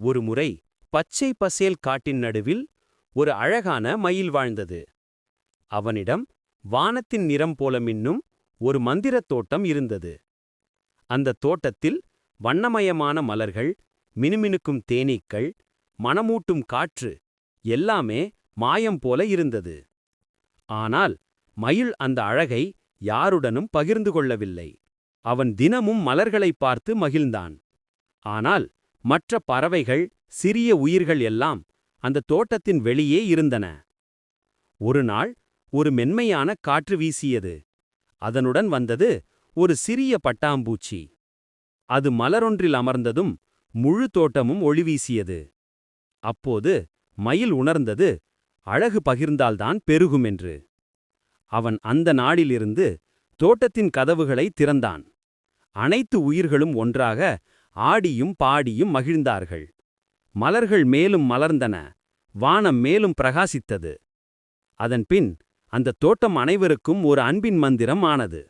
ஒருமுறை பச்சை பசேல் காட்டின் நடுவில் ஒரு அழகான மயில் வாழ்ந்தது. அவனிடம் வானத்தின் நிறம் போல மின்னும் ஒரு மந்திரத் தோட்டம் இருந்தது. அந்த தோட்டத்தில் வண்ணமயமான மலர்கள், மினுமினுக்கும் தேனீக்கள், மணமூட்டும் காற்று எல்லாமே மாயம் போல இருந்தது. ஆனால் மயில் அந்த அழகை யாருடனும் பகிர்ந்து கொள்ளவில்லை. அவன் தினமும் மலர்களைப் பார்த்து மகிழ்ந்தான். ஆனால் மற்ற பறவைகள், சிறிய உயிர்கள் எல்லாம் அந்த தோட்டத்தின் வெளியே இருந்தன. ஒரு நாள் ஒரு மென்மையான காற்று வீசியது. அதனுடன் வந்தது ஒரு சிறிய பட்டாம்பூச்சி. அது மலரொன்றில் அமர்ந்ததும் முழு தோட்டமும் ஒளி வீசியது. அப்போது மயில் உணர்ந்தது, அழகு பகிர்ந்தால்தான் பெருகும் என்று. அவன் அந்த நாளிலிருந்து தோட்டத்தின் கதவுகளை திறந்தான். அனைத்து உயிர்களும் ஒன்றாக ஆடியும் பாடியும் மகிழ்ந்தார்கள். மலர்கள் மேலும் மலர்ந்தன, வானம் மேலும் பிரகாசித்தது. அதன்பின் அந்த தோட்டம் அனைவருக்கும் ஒரு அன்பின் மந்திரம் ஆனது.